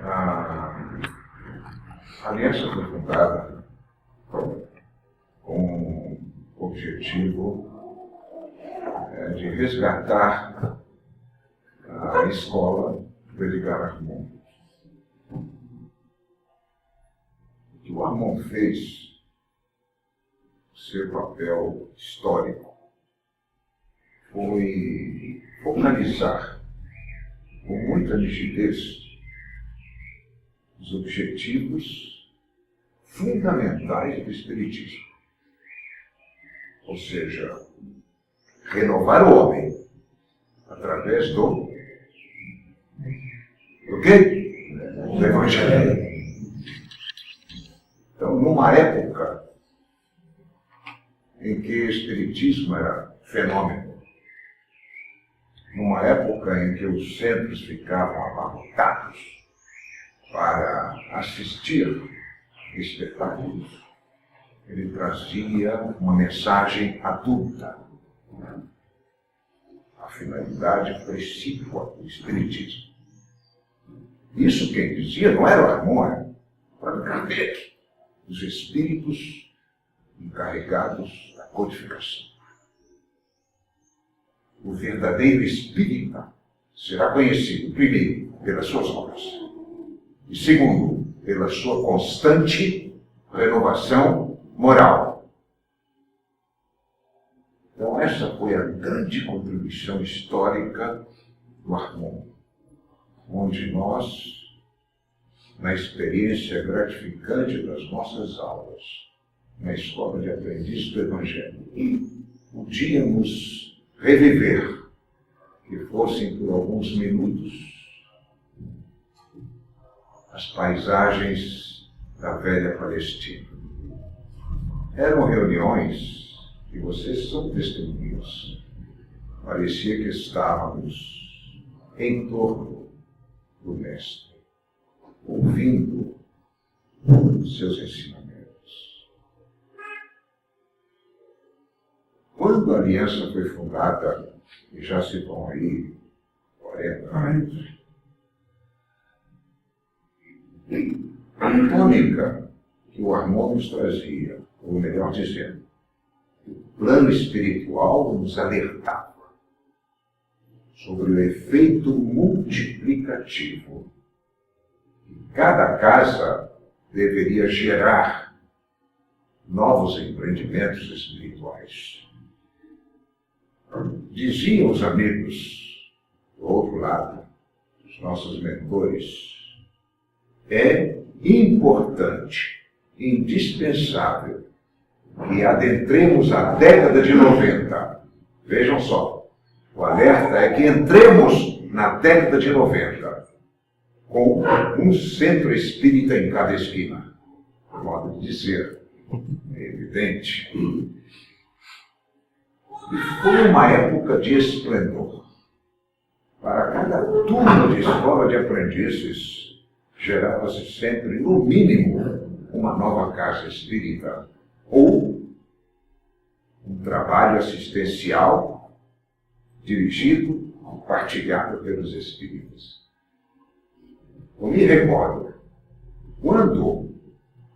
A aliança foi fundada com o objetivo de resgatar a escola do Edgar Armond. O que o Armond fez, seu papel histórico, foi focalizar com muita nitidez os objetivos fundamentais do Espiritismo. Ou seja, renovar o homem através do quê? Do Evangelho. Então, numa época em que o Espiritismo era fenômeno, numa época em que os centros ficavam abarrotados para assistir espetáculos, ele trazia uma mensagem adulta. A finalidade principal do Espiritismo. Isso quem dizia não era o Armond, era o Kardec, os espíritos encarregados da codificação. O verdadeiro espírita será conhecido, primeiro, pelas suas obras, e segundo, pela sua constante renovação moral. Então essa foi a grande contribuição histórica do Armond, onde nós, na experiência gratificante das nossas aulas, na Escola de Aprendizes do Evangelho, podíamos reviver, que fossem por alguns minutos, as paisagens da velha Palestina. Eram reuniões que vocês são testemunhas. Parecia que estávamos em torno do Mestre, ouvindo os seus ensinamentos. Quando a aliança foi fundada, e já se vão aí 40 anos, a tônica que o Armond nos trazia, ou melhor dizendo, o plano espiritual nos alertava sobre o efeito multiplicativo que cada casa deveria gerar novos empreendimentos espirituais. Diziam os amigos do outro lado, os nossos mentores, é importante, indispensável, que adentremos a década de 90. Vejam só, o alerta é que entremos na década de 90 com um centro espírita em cada esquina. Modo de dizer, é evidente. E foi uma época de esplendor. Para cada turma de escola de aprendizes, gerava-se sempre, no mínimo, uma nova casa espírita ou um trabalho assistencial dirigido, partilhado pelos espíritas. Eu me recordo, quando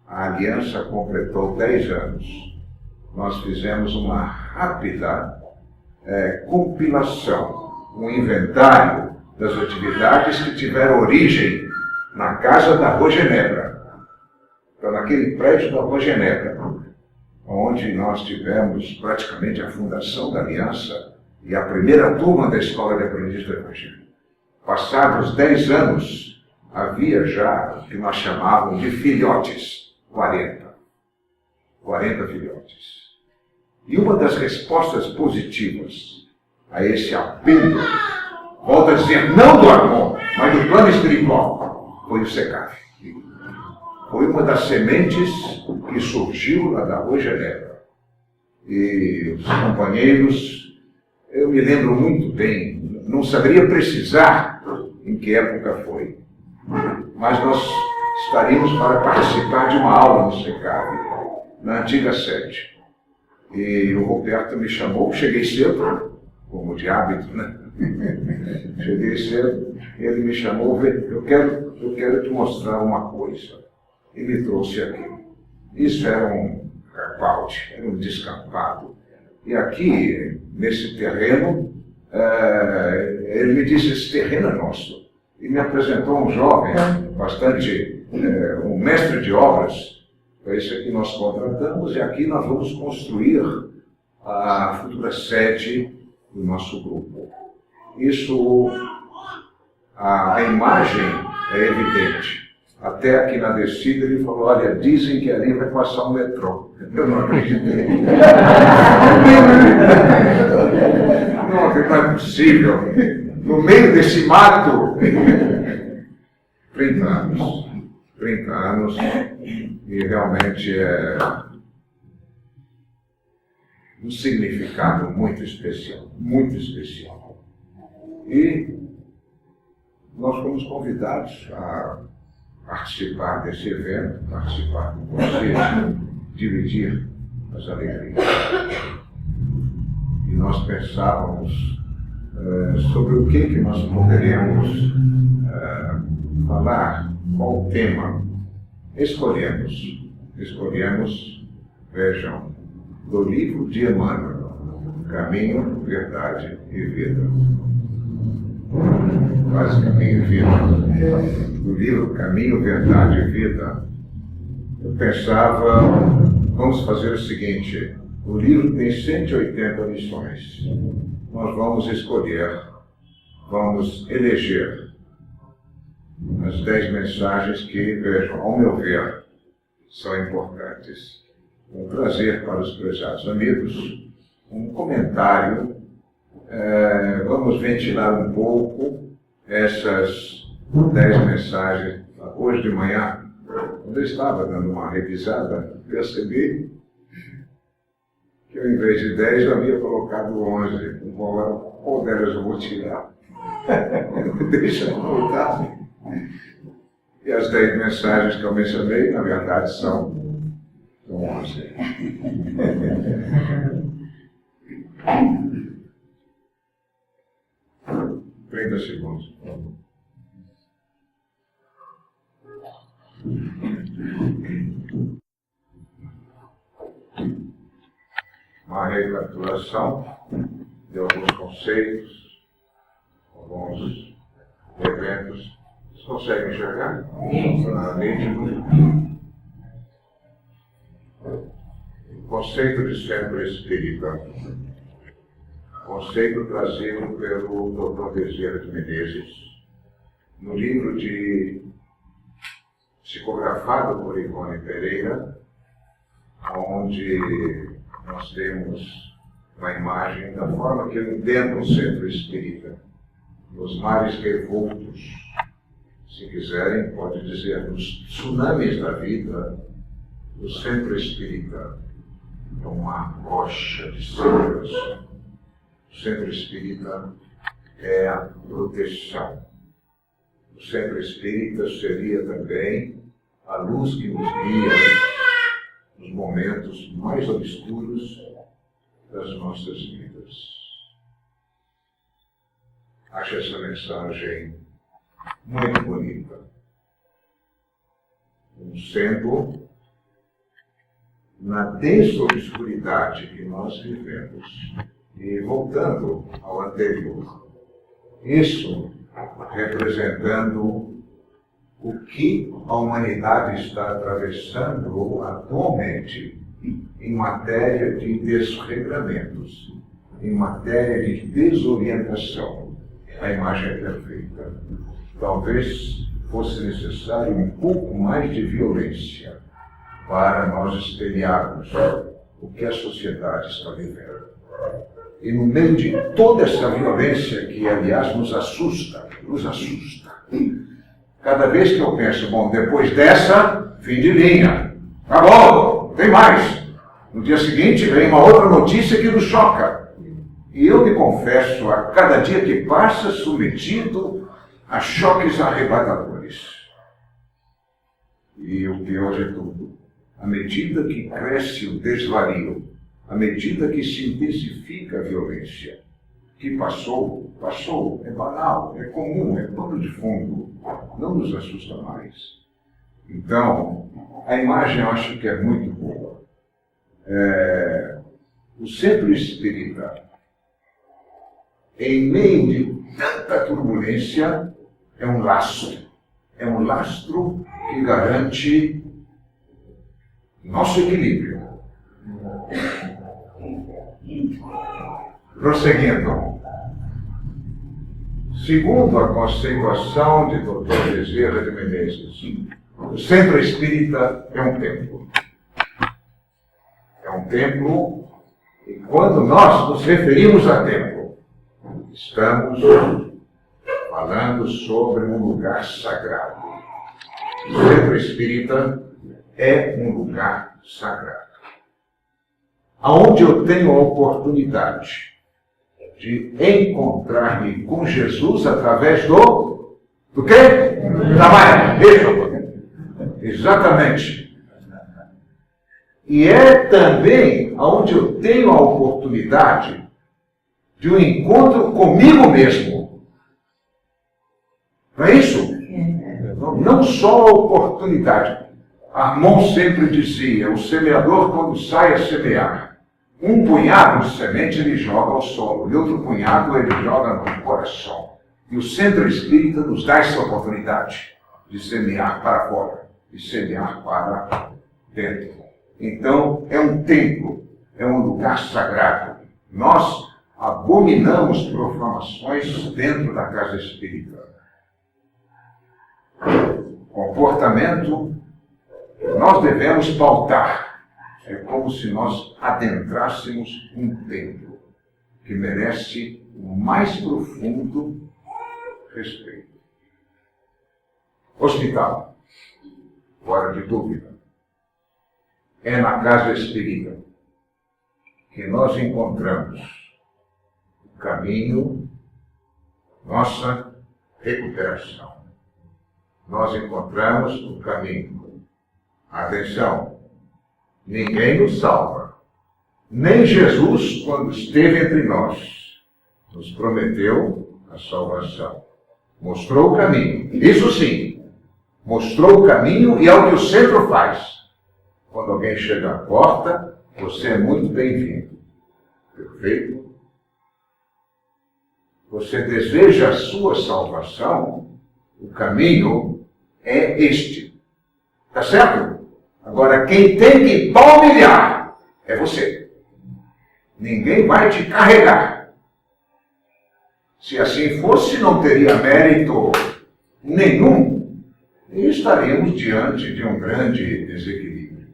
a aliança completou 10 anos, nós fizemos uma rápida compilação, um inventário das atividades que tiveram origem na casa da Rua Genebra. Então, naquele prédio da Rua Genebra, onde nós tivemos praticamente a fundação da Aliança e a primeira turma da Escola de Aprendizes do Evangelho. Passados 10 anos, havia já o que nós chamávamos de filhotes, 40 filhotes. E uma das respostas positivas a esse apelo, volto a dizer, não do Armond, mas do plano espiritual, foi o SECAF. Foi uma das sementes que surgiu lá da Rua Genebra. E os companheiros, eu me lembro muito bem, não saberia precisar em que época foi, mas nós estaríamos para participar de uma aula no SECAF, na antiga sede. E o Roberto me chamou, cheguei cedo, como de hábito, né? Cheguei cedo, ele me chamou, eu quero te mostrar uma coisa. E me trouxe aqui. Isso era um carpaldi, era um descampado. E aqui, nesse terreno, ele me disse, esse terreno é nosso. E me apresentou um jovem, um mestre de obras. É isso aqui nós contratamos e aqui nós vamos construir a futura sede do nosso grupo. Isso, a imagem é evidente. Até aqui na descida ele falou, olha, dizem que ali vai passar um metrô. Eu não acreditei. Não é possível. No meio desse mato, 30 anos. 30 anos. E realmente é um significado muito especial. Muito especial. E nós fomos convidados a participar desse evento, participar com vocês, dividir as alegrias. E nós pensávamos sobre o que nós poderíamos falar, qual o tema. Escolhemos, vejam, do livro de Emmanuel, Caminho, Verdade e Vida. Quase Caminho e Vida. Do livro Caminho, Verdade e Vida, eu pensava, vamos fazer o seguinte, o livro tem 180 lições. Nós vamos escolher, vamos eleger as 10 mensagens que, vejam, ao meu ver, são importantes. Vou trazer para os prezados amigos um comentário. Vamos ventilar um pouco essas 10 mensagens. Hoje de manhã, quando eu estava dando uma revisada, percebi que eu, em vez de 10, eu havia colocado 11. Qual delas eu vou tirar? Deixa eu voltar. E as 10 mensagens que eu mencionei, na verdade, são 11. 30 segundos. Uma recapitulação de alguns conceitos, alguns eventos. Vocês conseguem enxergar? Conceito de centro espírita. Conceito trazido pelo Dr. Bezerra de Menezes, no livro psicografado por Ivone Pereira, onde nós temos uma imagem da forma que eu entendo o centro espírita, dos mares revoltos, se quiserem, pode dizer, dos tsunamis da vida, do centro espírita, é uma rocha de segurança. O centro espírita é a proteção. O centro espírita seria também a luz que nos guia nos momentos mais obscuros das nossas vidas. Acho essa mensagem muito bonita. Sendo na densa obscuridade que nós vivemos, e voltando ao anterior, isso representando o que a humanidade está atravessando atualmente em matéria de desregramentos, em matéria de desorientação. A imagem é perfeita. Talvez fosse necessário um pouco mais de violência para nós espelharmos o que a sociedade está vivendo. E no meio de toda essa violência, que aliás nos assusta, cada vez que eu penso, bom, depois dessa, fim de linha, acabou, não tem mais. No dia seguinte vem uma outra notícia que nos choca. E eu me confesso, a cada dia que passa, submetido a choques arrebatadores. E o pior de tudo, à medida que cresce o desvario, à medida que se intensifica a violência, que passou, é banal, é comum, é pano de fundo, não nos assusta mais. Então, a imagem eu acho que é muito boa. O centro espírita, em meio de tanta turbulência, é um lastro que garante nosso equilíbrio. Prosseguindo, segundo a conceituação de Dr. Bezerra de Menezes, o centro espírita é um templo. É um templo, e quando nós nos referimos a templo, estamos falando sobre um lugar sagrado. O centro espírita é um lugar sagrado, aonde eu tenho a oportunidade de encontrar-me com Jesus através do quê? Trabalho. Exatamente. E é também aonde eu tenho a oportunidade de um encontro comigo mesmo. Não é isso? Não só a oportunidade. Armon sempre dizia, o semeador quando sai a semear, um punhado de semente ele joga ao solo, e outro punhado ele joga no coração. E o centro espírita nos dá essa oportunidade de semear para fora e semear para dentro. Então, é um templo, é um lugar sagrado. Nós abominamos profanações dentro da casa espírita. Comportamento, nós devemos pautar. É como se nós adentrássemos um templo que merece o mais profundo respeito. Hospital, fora de dúvida. É na casa espírita que nós encontramos o caminho, nossa recuperação. Nós encontramos o caminho. Atenção, ninguém nos salva. Nem Jesus, quando esteve entre nós, nos prometeu a salvação. Mostrou o caminho. Isso sim, mostrou o caminho e é o que o centro faz. Quando alguém chega à porta, você é muito bem-vindo. Perfeito? Você deseja a sua salvação, o caminho é este. Tá certo? Agora, quem tem que palmilhar é você. Ninguém vai te carregar. Se assim fosse, não teria mérito nenhum e estaríamos diante de um grande desequilíbrio.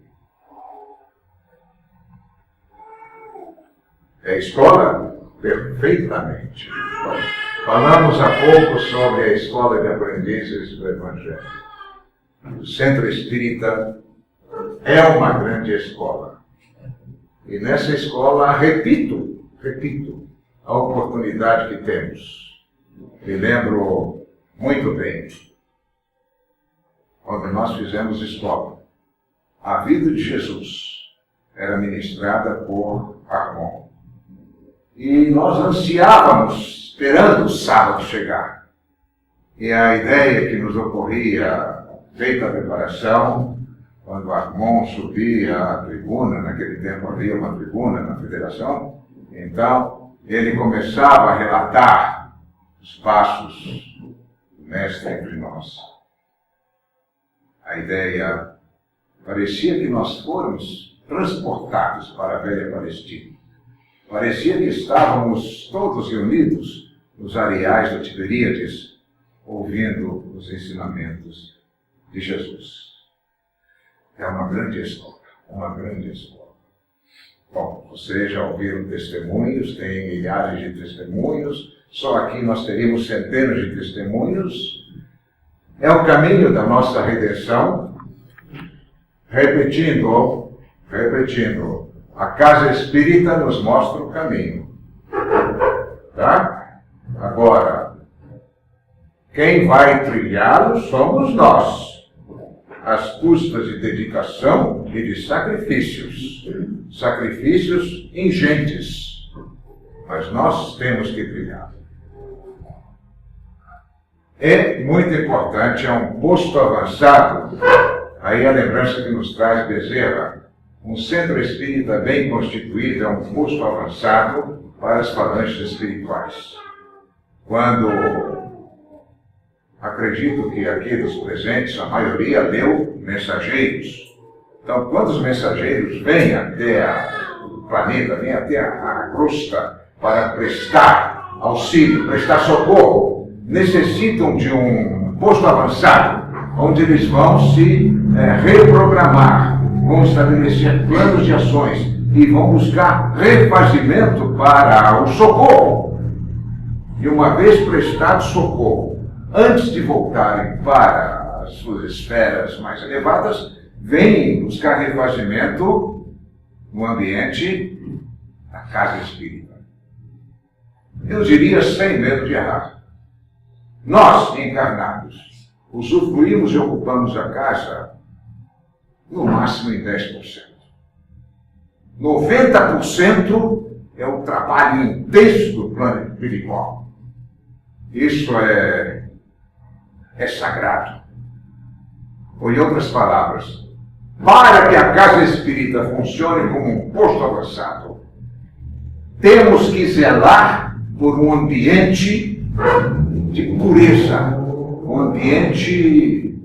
É escola? Perfeitamente. Falamos há pouco sobre a escola de aprendizes do Evangelho. O Centro Espírita é uma grande escola. E nessa escola, repito, a oportunidade que temos. Me lembro muito bem, quando nós fizemos escola, a vida de Jesus era ministrada por Armon. E nós ansiávamos, esperando o sábado chegar. E a ideia que nos ocorria, feita a preparação, quando Armon subia à tribuna, naquele tempo havia uma tribuna na federação, então ele começava a relatar os passos do mestre entre nós. A ideia parecia que nós fôramos transportados para a velha Palestina. Parecia que estávamos todos reunidos nos areais do Tiberíades, ouvindo os ensinamentos de Jesus. É uma grande escola, uma grande escola. Bom, vocês já ouviram testemunhos, tem milhares de testemunhos, só aqui nós teríamos centenas de testemunhos. É o caminho da nossa redenção. Repetindo, a casa espírita nos mostra o caminho. Tá? Agora, quem vai trilhá-lo somos nós. Às custas de dedicação e de sacrifícios. Sacrifícios ingentes. mas nós temos que trilhar. É muito importante, é um posto avançado, aí a lembrança que nos traz Bezerra, um centro espírita bem constituído é um posto avançado para as falanges espirituais. Quando acredito que aqui dos presentes, a maioria deu mensageiros. Então, quando os mensageiros vêm até o planeta, vêm até a crosta para prestar auxílio, prestar socorro, necessitam de um posto avançado, onde eles vão se reprogramar, vão estabelecer planos de ações e vão buscar refazimento para o socorro. E uma vez prestado socorro, antes de voltarem para as suas esferas mais elevadas, vêm buscar refazimento no ambiente da casa espírita. Eu diria sem medo de errar. Nós, encarnados, usufruímos e ocupamos a casa no máximo em 10%. 90% é o trabalho intenso do plano espiritual. Isso é sagrado. Ou, em outras palavras, para que a casa espírita funcione como um posto avançado, temos que zelar por um ambiente de pureza, um ambiente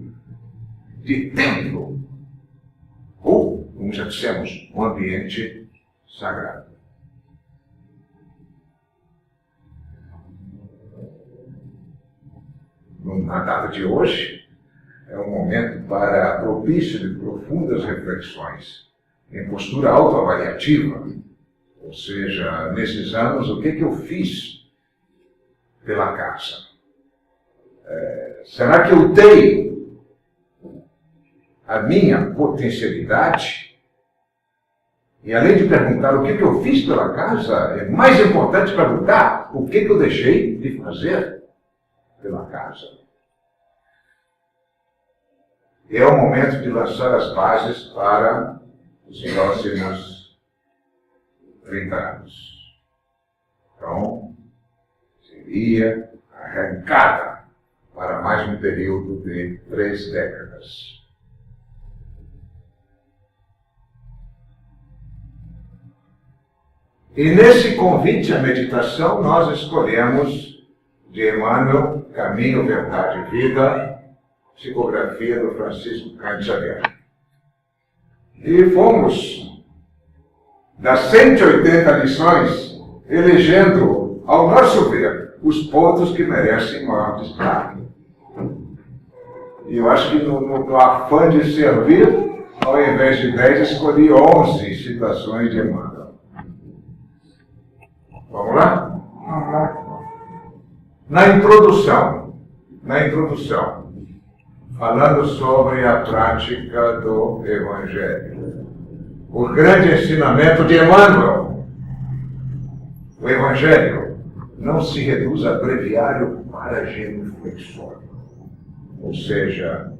de templo, ou, como já dissemos, um ambiente sagrado. Na data de hoje, é um momento para propício de profundas reflexões, em postura autoavaliativa, ou seja, nesses anos, o que eu fiz pela casa? Será que eu tenho a minha potencialidade? E além de perguntar o que eu fiz pela casa, é mais importante perguntar o que eu deixei de fazer pela casa. É o momento de lançar as bases para os próximos 30 anos. Então, seria arrancada para mais um período de 3 décadas. E nesse convite à meditação, nós escolhemos de Emmanuel, Caminho, Verdade e Vida, psicografia do Francisco Cândido Xavier. E fomos, das 180 lições, elegendo, ao nosso ver, os pontos que merecem maior destaque. E eu acho que no afã de servir, ao invés de 10, escolhi 11 citações de Emmanuel. Vamos lá? Vamos lá. Na introdução, falando sobre a prática do Evangelho, o grande ensinamento de Emmanuel. O Evangelho não se reduz a breviário para genuflexório. Ou seja,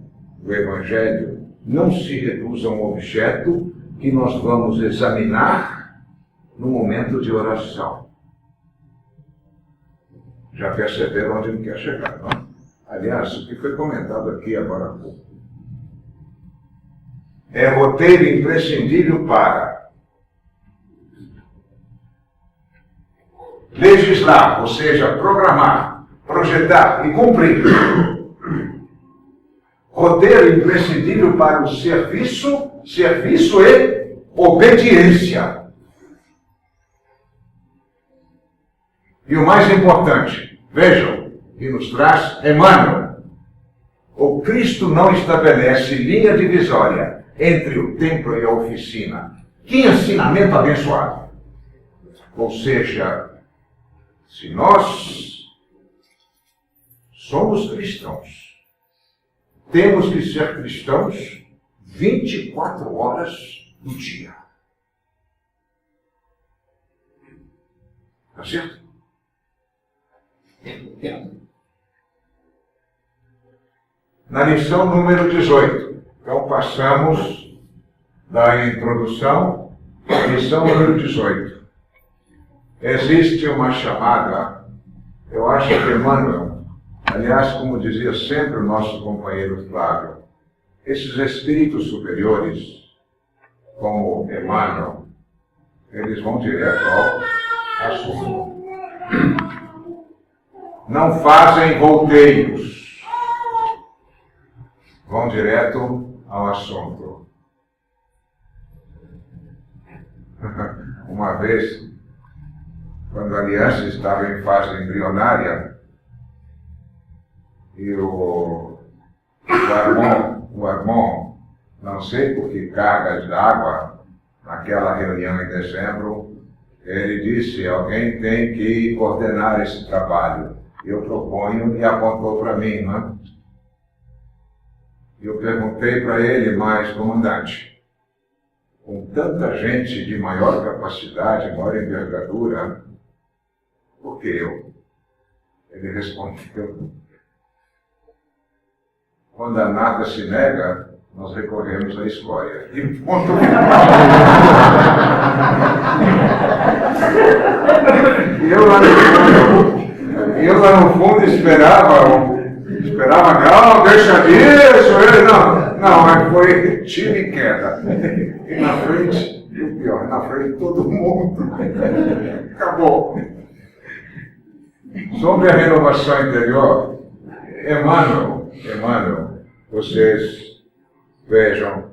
o Evangelho não se reduz a um objeto que nós vamos examinar no momento de oração. Já perceberam onde ele quer chegar, não? Aliás, o que foi comentado aqui agora há pouco. É roteiro imprescindível para legislar, ou seja, programar, projetar e cumprir. Roteiro imprescindível para o serviço e obediência. E o mais importante, vejam, que nos traz Emmanuel. O Cristo não estabelece linha divisória entre o templo e a oficina. Que ensinamento abençoado! Ou seja, se nós somos cristãos, temos que ser cristãos 24 horas do dia. Tá certo? Na lição número 18. Então, passamos da introdução à lição número 18. existe uma chamada, eu acho que Emmanuel, aliás, como dizia sempre o nosso companheiro Flávio, esses espíritos superiores, como Emmanuel, eles vão direto ao assunto. Não fazem volteios, vão direto ao assunto. Uma vez, quando a aliança estava em fase embrionária, e o Armon, não sei por que cargas d'água, naquela reunião em dezembro, ele disse: alguém tem que coordenar esse trabalho. Eu proponho, e apontou para mim, né? Eu perguntei para ele: mas, comandante, com tanta gente de maior capacidade, maior envergadura, por que eu? Ele respondeu: quando a nada se nega, nós recorremos à escória. E ponto final. E eu lá no fundo esperava, não, deixa disso, ele não, mas foi tiro e queda. E na frente, e o pior, na frente de todo mundo. Acabou. Sobre a renovação interior, Emmanuel, vocês vejam,